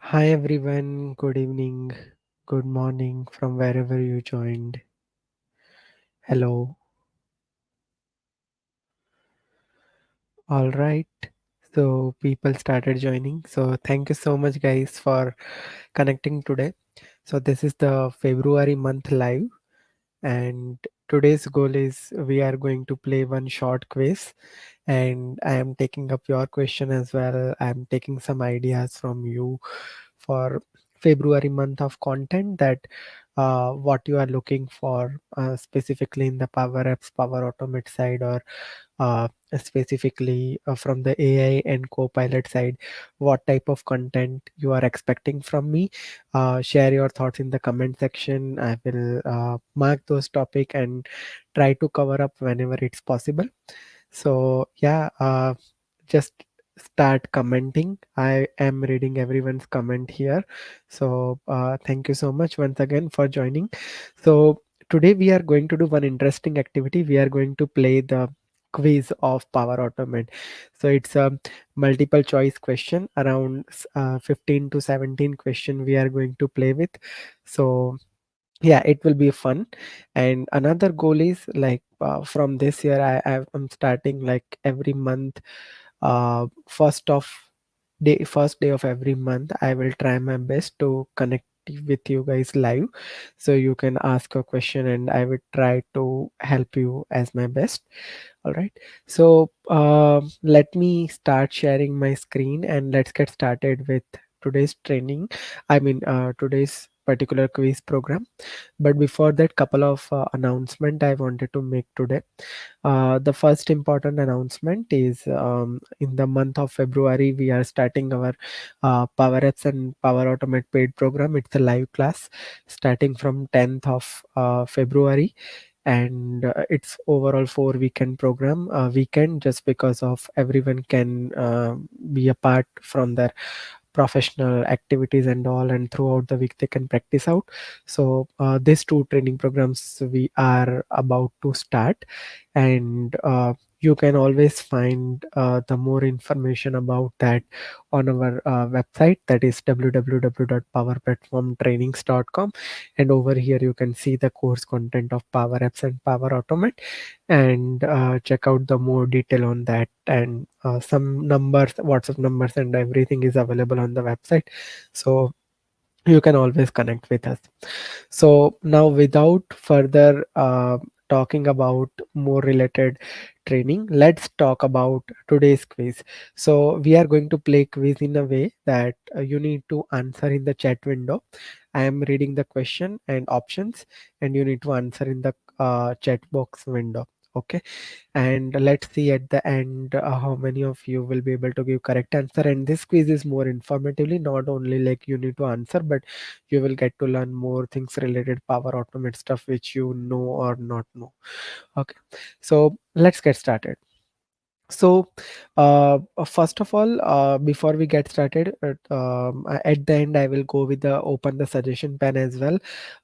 Hi everyone, good evening, good morning from wherever you joined. Hello, all right. So people started joining. So thank you so much, guys, for connecting today. So this is the February month live, and today's goal is we are going to play one short quiz, and I am taking up your question as well. I am taking some ideas from you for February month of content that what you are looking for specifically in the Power Apps, Power Automate side, or specifically from the AI and Copilot side, what type of content you are expecting from me. Share your thoughts in the comment section. I will mark those topic and try to cover up whenever it's possible. So yeah, just start commenting. I am reading everyone's comment here. So thank you so much once again for joining. So today we are going to do one interesting activity. We are going to play the quiz of Power Automate. So it's a multiple choice question around 15 to 17 question we are going to play with. So yeah, it will be fun. And another goal is like from this year I'm starting like every month, first day of every month I will try my best to connect with you guys live, so you can ask a question and I will try to help you as my best. All right, so let me start sharing my screen and let's get started with today's training. Today's particular quiz program. But before that, couple of announcement I wanted to make today. The first important announcement is in the month of February, we are starting our Power Apps and Power Automate paid program. It's a live class starting from 10th of February, and it's overall 4 weekend program. Weekend just because of everyone can be a part from their professional activities and all, and throughout the week they can practice out. So these two training programs we are about to start, and you can always find the more information about that on our website, that is www.powerplatformtrainings.com. And over here you can see the course content of Power Apps and Power Automate, and check out the more detail on that, and some numbers, WhatsApp numbers and everything is available on the website, so you can always connect with us. So now, without further talking about more related training, let's talk about today's quiz. So we are going to play quiz in a way that you need to answer in the chat window. I am reading the question and options, and you need to answer in the chat box window. Okay, and let's see at the end how many of you will be able to give correct answer. And this quiz is more informatively, not only like you need to answer, but you will get to learn more things related Power Automate stuff which you know or not know. Okay, so let's get started. So, first of all, before we get started, at the end, I will go with the open the suggestion pen as well.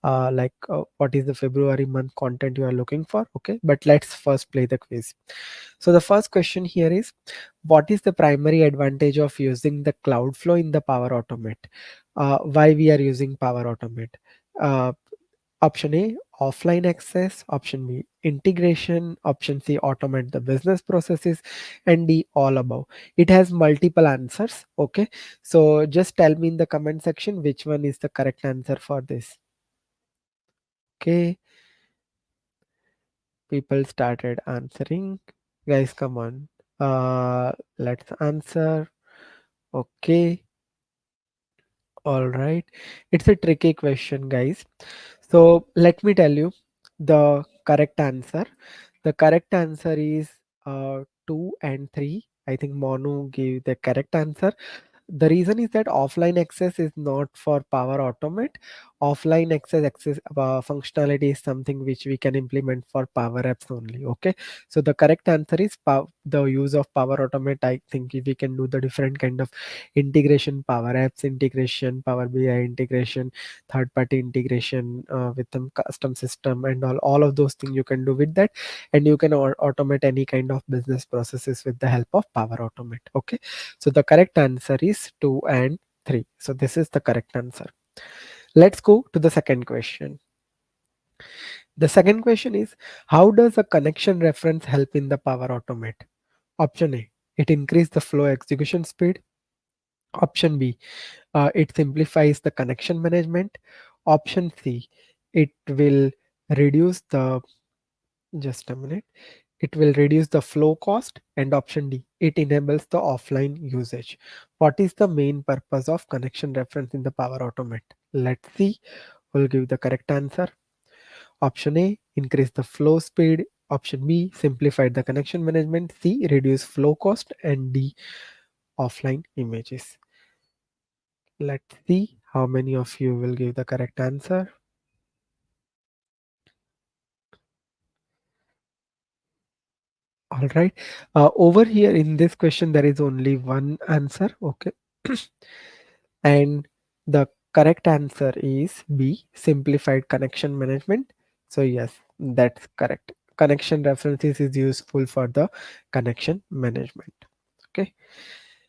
What is the February month content you are looking for? Okay, but let's first play the quiz. So, the first question here is, what is the primary advantage of using the Cloudflow in the Power Automate? Why we are using Power Automate? Uh, Option A, offline access. Option B, integration. Option C, automate the business processes. And D, all above. It has multiple answers. Okay. So just tell me in the comment section which one is the correct answer for this. Okay. People started answering. Guys, come on. Let's answer. Okay. All right. It's a tricky question, guys. So let me tell you the correct answer. The correct answer is 2 and 3. I think Monu gave the correct answer. The reason is that offline access is not for Power Automate. Offline access functionality is something which we can implement for Power Apps only. Okay, so the correct answer is the use of Power Automate. I think we can do the different kind of integration, Power Apps integration, Power BI integration, third party integration with the custom system and all of those things you can do with that, and you can automate any kind of business processes with the help of Power Automate. Okay, so the correct answer is 2 and 3. So this is the correct answer. Let's go to the second question. The second question is, how does a connection reference help in the Power Automate? Option A, it increases the flow execution speed. Option B, it simplifies the connection management. Option C, it will reduce the, just a minute, it will reduce the flow cost. And option D, it enables the offline usage. What is the main purpose of connection reference in the Power Automate? Let's see. We'll give the correct answer. Option A, increase the flow speed. Option B, simplify the connection management. C, reduce flow cost. And D, offline images. Let's see how many of you will give the correct answer. All right. Over here in this question, there is only one answer. Okay. And the correct answer is B, simplified connection management. So yes, that's correct. Connection references is useful for the connection management. Okay.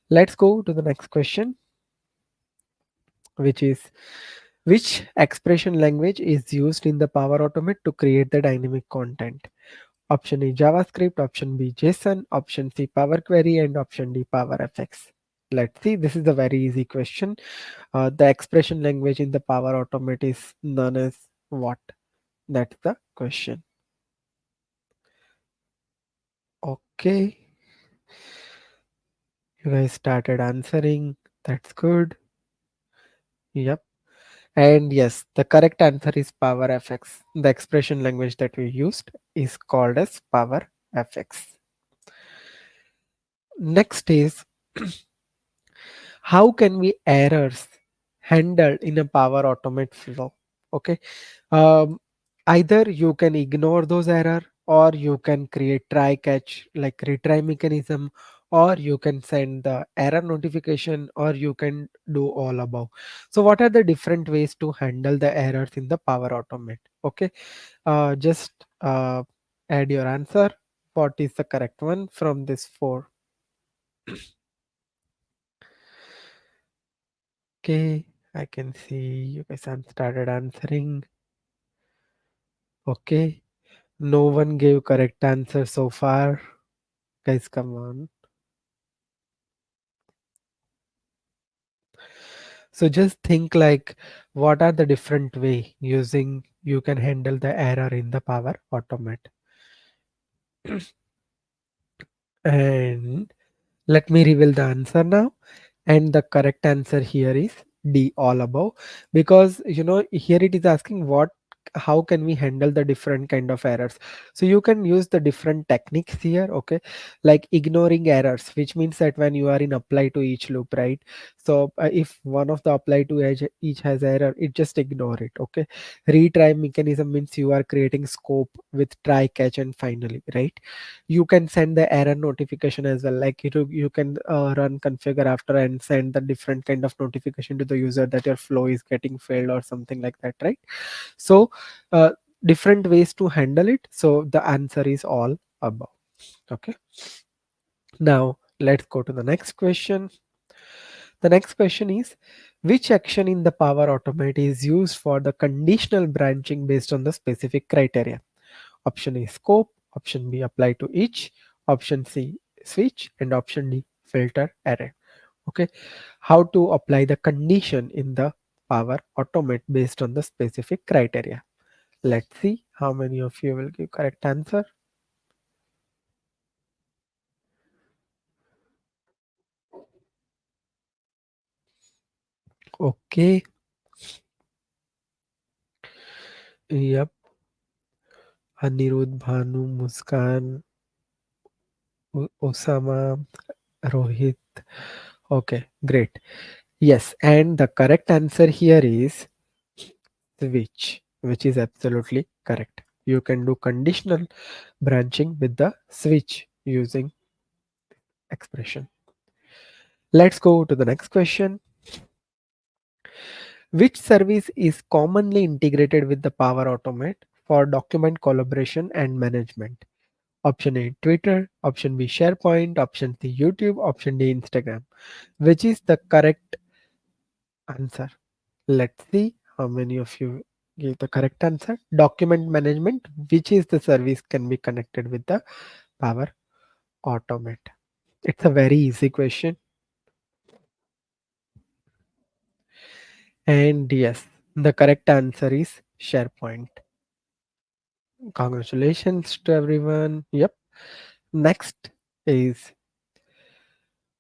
Let's go to the next question, which is, which expression language is used in the Power Automate to create the dynamic content? Option A, JavaScript. Option B, JSON. Option C, Power Query. And option D, PowerFX. Let's see. This is a very easy question. The expression language in the Power Automate is known as what? That's the question. Okay. You guys started answering. That's good. Yep. And yes, the correct answer is PowerFX. The expression language that we used is called as PowerFX. Next is, how can we errors handled in a Power Automate flow? Okay. um, Either you can ignore those error, or you can create try catch like retry mechanism, or you can send the error notification, or you can do all above. So what are the different ways to handle the errors in the Power Automate? Okay. Just add your answer. What is the correct one from this four? Okay, I can see you guys have started answering. Okay, no one gave correct answer so far. Guys, come on. So just think like, what are the different way using you can handle the error in the Power Automate? And let me reveal the answer now. And the correct answer here is D, all above. Because here it is asking what, how can we handle the different kind of errors. So you can use the different techniques here. Okay, like ignoring errors, which means that when you are in apply to each loop, right? So if one of the apply to each has error, it just ignore it. Okay, retry mechanism means you are creating scope with try catch and finally, right? You can send the error notification as well, like you can run configure after and send the different kind of notification to the user that your flow is getting failed or something like that, right? So uh, different ways to handle it. So the answer is all above. Okay, now let's go to the next question. The next question is, which action in the Power Automate is used for the conditional branching based on the specific criteria? Option A, scope. Option B, apply to each. Option C, switch. And option D, filter array. Okay, how to apply the condition in the Power Automate based on the specific criteria? Let's see how many of you will give correct answer. Okay, yep. Anirudh, Bhanu, Muskan, Osama, Rohit. Okay, great. Yes, and the correct answer here is switch, which is absolutely correct. You can do conditional branching with the switch using expression. Let's go to the next question. Which service is commonly integrated with the Power Automate for document collaboration and management? Option A, Twitter. Option B, SharePoint. Option C, YouTube. Option D, Instagram. Which is the correct answer. Let's see how many of you gave the correct answer. Document management, which is the service can be connected with the Power Automate. It's a very easy question. And yes, the correct answer is SharePoint. Congratulations to everyone. Yep. Next is,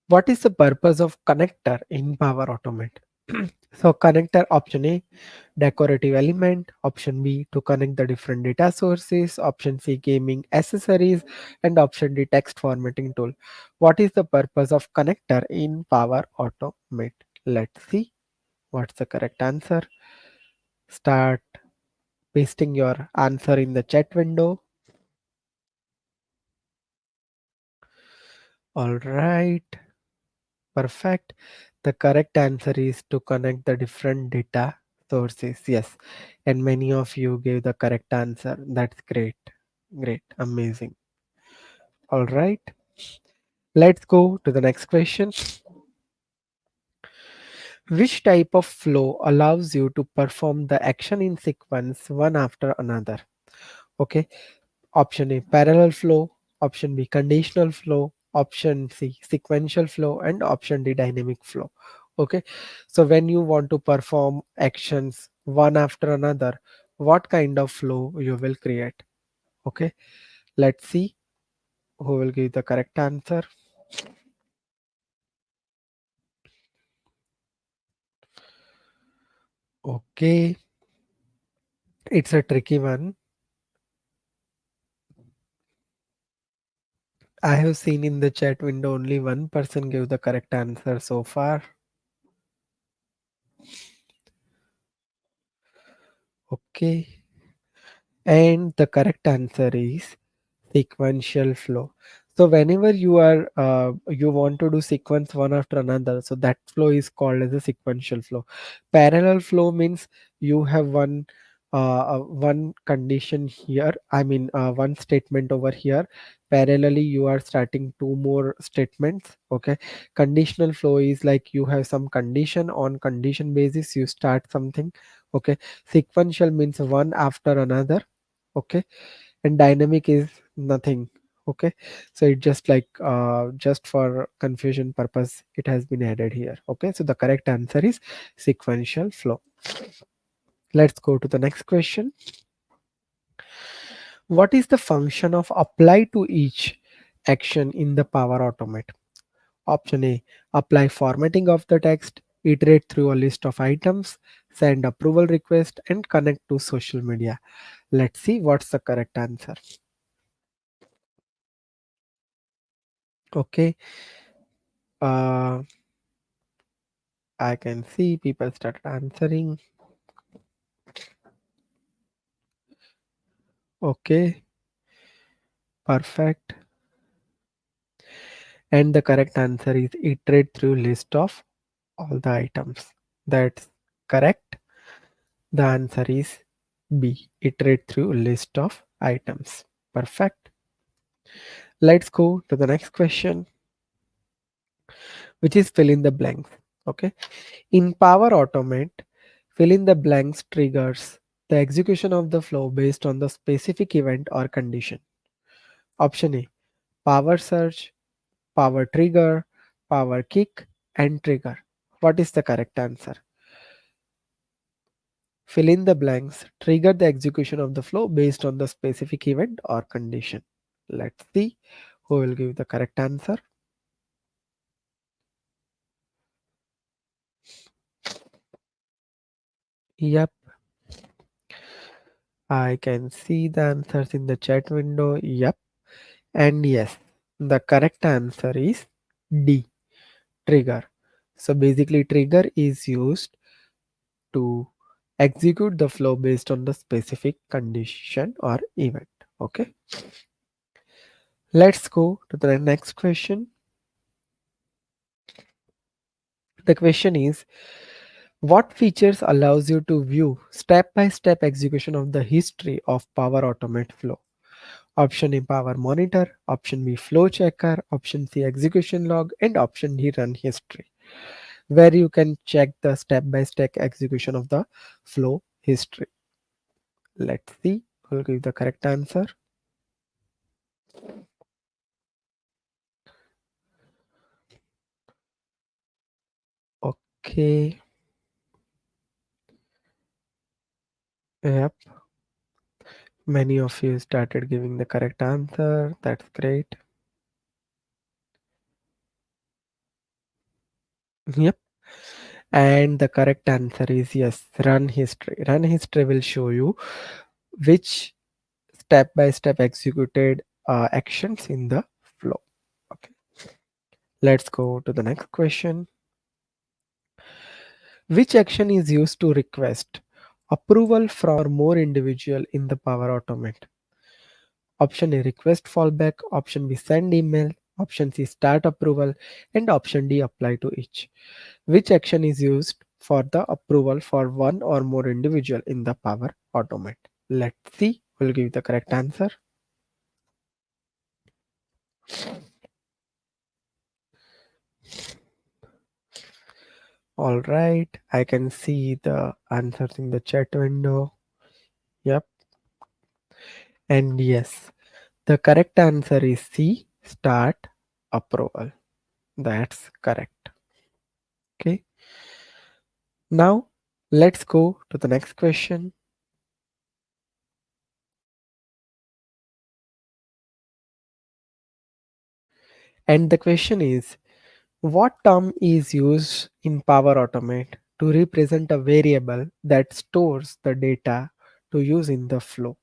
what is the purpose of connector in Power Automate? So connector, option A, decorative element, option B, to connect the different data sources, option C, gaming accessories, and option D, text formatting tool. What is the purpose of connector in Power Automate? Let's see what's the correct answer. Start pasting your answer in the chat window. All right, perfect. The correct answer is to connect the different data sources. Yes, and many of you gave the correct answer. That's great. Great, amazing. All right, let's go to the next question. Which type of flow allows you to perform the action in sequence one after another? Okay, option A, parallel flow, option B, conditional flow, option C, sequential flow, and option D, dynamic flow. Okay, so when you want to perform actions one after another, what kind of flow you will create? Okay, let's see who will give the correct answer. Okay, it's a tricky one. I have seen in the chat window only one person gave the correct answer so far. Okay, and the correct answer is sequential flow. So whenever you want to do sequence one after another, so that flow is called as a sequential flow. Parallel flow means you have one condition here, I mean one statement over here. Parallelly you are starting two more statements. Okay, conditional flow is like you have some condition, on condition basis you start something. Okay, sequential means one after another. Okay, and dynamic is nothing. Okay, so it just like just for confusion purpose it has been added here. Okay, so the correct answer is sequential flow. Let's go to the next question. What is the function of apply to each action in the Power Automate? Option A, apply formatting of the text, iterate through a list of items, send approval request, and connect to social media. Let's see what's the correct answer. Okay, uh, I can see people started answering. Okay, perfect. And the correct answer is iterate through list of all the items. That's correct. The answer is B. Iterate through list of items. Perfect. Let's go to the next question, which is fill in the blanks. Okay. In Power Automate, fill in the blanks triggers the execution of the flow based on the specific event or condition. Option A, power surge, power trigger, power kick, and trigger. What is the correct answer? Fill in the blanks. Trigger the execution of the flow based on the specific event or condition. Let's see who will give the correct answer. Yep, I can see the answers in the chat window. Yep, and yes, the correct answer is D, trigger. So basically, trigger is used to execute the flow based on the specific condition or event. Okay, let's go to the next question. The question is, what features allows you to view step-by-step execution of the history of Power Automate flow? Option A, Power Monitor, option B, Flow Checker, option C, Execution Log, and option D, Run History. where you can check the step-by-step execution of the flow history. Let's see who will give the correct answer. Okay, yep, many of you started giving the correct answer. That's great. Yep. And the correct answer is yes, run history. Run history will show you which step by step executed actions in the flow. Okay, let's go to the next question. Which action is used to request approval from more individual in the Power Automate? Option A, request fallback. Option B, send email. Option C, start approval. And option D, apply to each. Which action is used for the approval for one or more individual in the Power Automate? Let's see who will give the correct answer. All right, I can see the answers in the chat window. Yep, and yes, the correct answer is C, start approval. That's correct. Okay, now let's go to the next question. And the question is, what term is used in Power Automate to represent a variable that stores the data to use in the flow?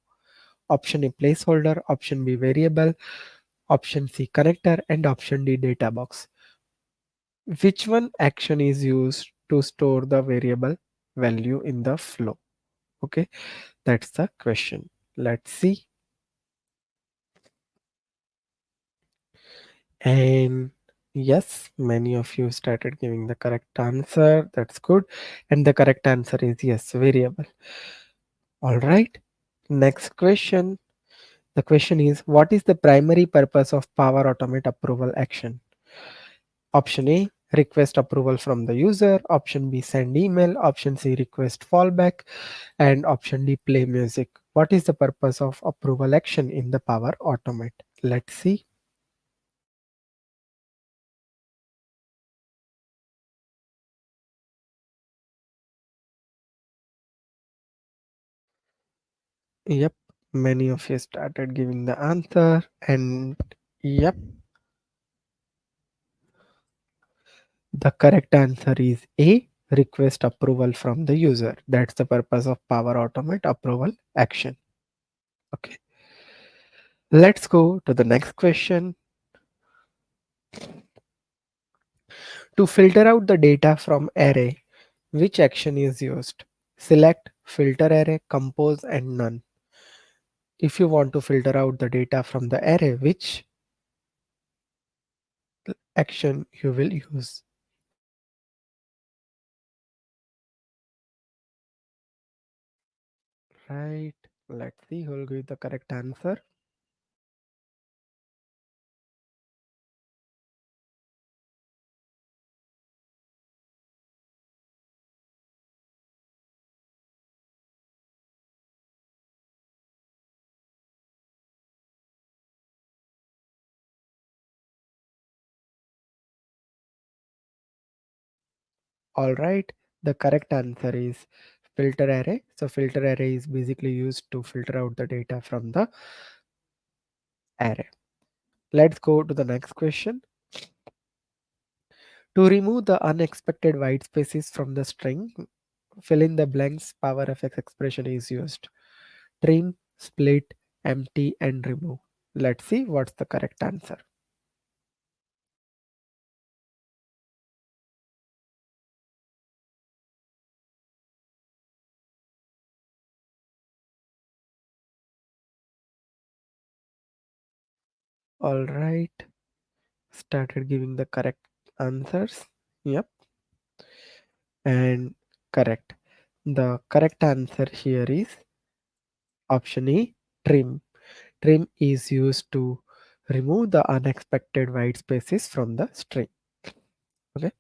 Option A, placeholder. Option B, variable. Option C, connector. And option D, data box. Which one action is used to store the variable value in the flow? Okay, that's the question. Let's see. And yes, many of you started giving the correct answer. That's good. And the correct answer is yes, variable. All right. Next question. The question is, what is the primary purpose of Power Automate approval action? Option A, request approval from the user. Option B, send email. Option C, request fallback. And option D, play music. What is the purpose of approval action in the Power Automate? Let's see. Yep, many of you started giving the answer, and yep, the correct answer is A, request approval from the user. That's the purpose of Power Automate approval action. Okay, let's go to the next question. To filter out the data from array, which action is used? Select, filter array, compose, and none. If you want to filter out the data from the array, which action you will use? Right, let's see who will give the correct answer. All right, the correct answer is filter array. So filter array is basically used to filter out the data from the array. Let's go to the next question. To remove the unexpected white spaces from the string, fill in the blanks PowerFX expression is used. Trim, split, empty, and remove. Let's see what's the correct answer. All right, started giving the correct answers. Yep, and correct. The correct answer here is option A, trim. Trim is used to remove the unexpected white spaces from the string. Okay.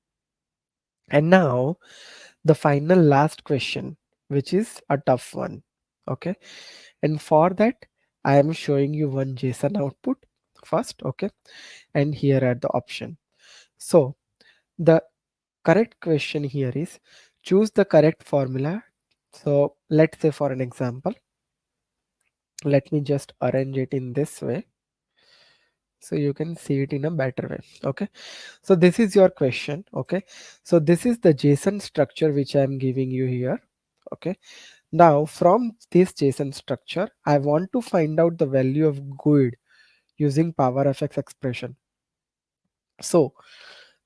And now the final last question, which is a tough one. Okay. And for that, I am showing you one JSON output first. Okay. And here are the option. So the correct question here is choose the correct formula. So let's say for an example, let me just arrange it in this way so you can see it in a better way. Okay. So this is your question. Okay. So this is the JSON structure which I am giving you here. Okay. Now from this JSON structure, I want to find out the value of GUID using PowerFX expression. So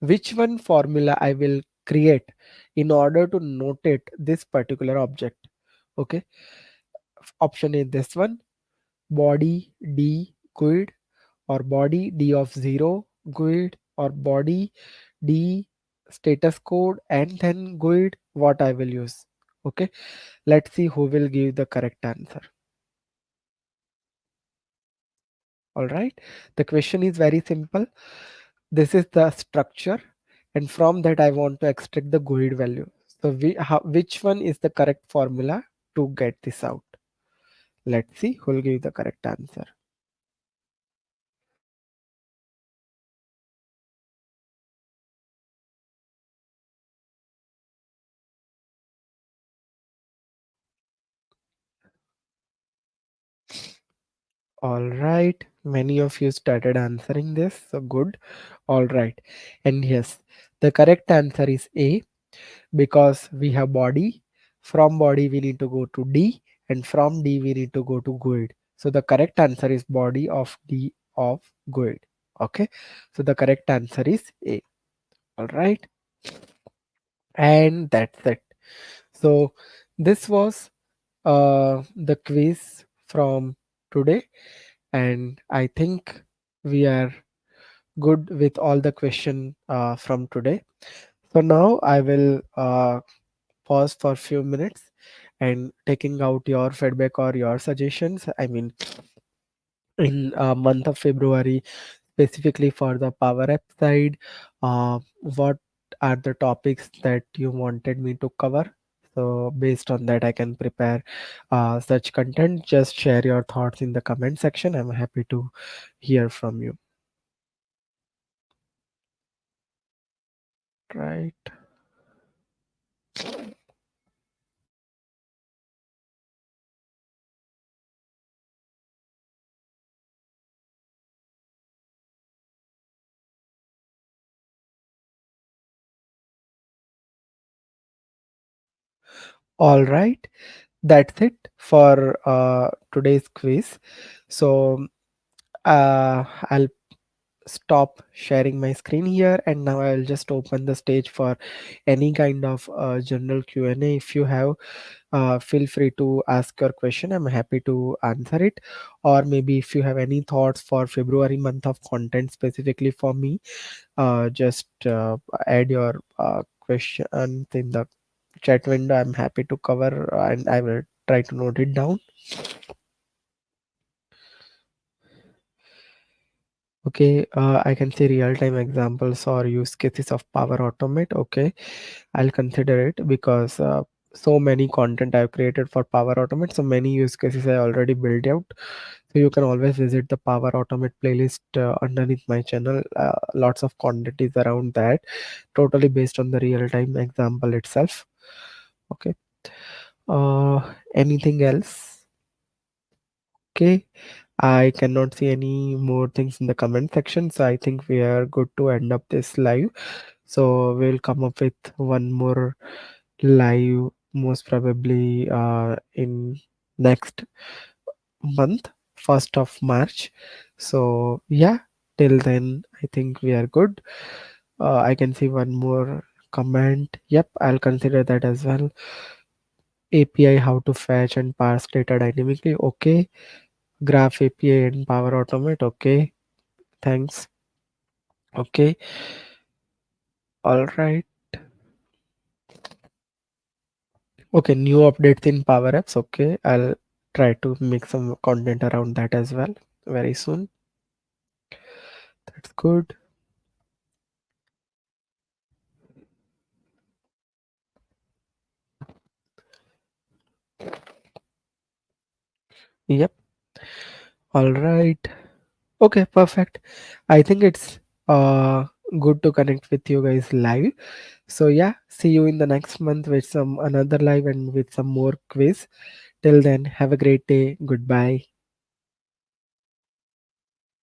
which one formula I will create in order to notate this particular object? Okay. Option A, this one, body D GUID, or body D of 0 GUID, or body D status code and then GUID, what I will use. Okay. Let's see who will give the correct answer. All right. The question is very simple. This is the structure, and from that I want to extract the GUID value. So which one is the correct formula to get this out? Let's see who will give the correct answer. All right. Many of you started answering this, so good. All right. And yes, the correct answer is A, because we have body. From body we need to go to D, and from D we need to go to GUID. So the correct answer is body of D of GUID. Okay. So the correct answer is A. All right. And that's it. So this was the quiz from today, and I think we are good with all the question from today. So now I will pause for a few minutes and taking out your feedback or your suggestions. I mean, in month of February, specifically for the Power App side, what are the topics that you wanted me to cover? So based on that, I can prepare such content. Just share your thoughts in the comment section. I'm happy to hear from you. Right. All right. That's it for today's quiz. So I'll stop sharing my screen here, and now I'll just open the stage for any kind of general Q&A. If you have, feel free to ask your question. I'm happy to answer it. Or maybe if you have any thoughts for February month of content specifically for me, just add your question in the chat window. I'm happy to cover, and I will try to note it down. Okay, I can see real-time examples or use cases of Power Automate. Okay, I'll consider it because so many content I've created for Power Automate. So many use cases I already built out. So you can always visit the Power Automate playlist underneath my channel. Lots of content is around that, totally based on the real-time example itself. Okay. Anything else? Okay. I cannot see any more things in the comment section, so I think we are good to end up this live. So we'll come up with one more live, most probably in next month, 1st of March. So yeah, till then I think we are good. I can see one more comment. Yep, I'll consider that as well. API, how to fetch and parse data dynamically. Okay. Graph API and Power Automate. Okay. Thanks. Okay. All right. Okay. New updates in Power Apps. Okay. I'll try to make some content around that as well very soon. That's good. Yep. All right. Okay, perfect. I think it's good to connect with you guys live. So yeah, see you in the next month with some another live and with some more quiz. Till then, have a great day. Goodbye.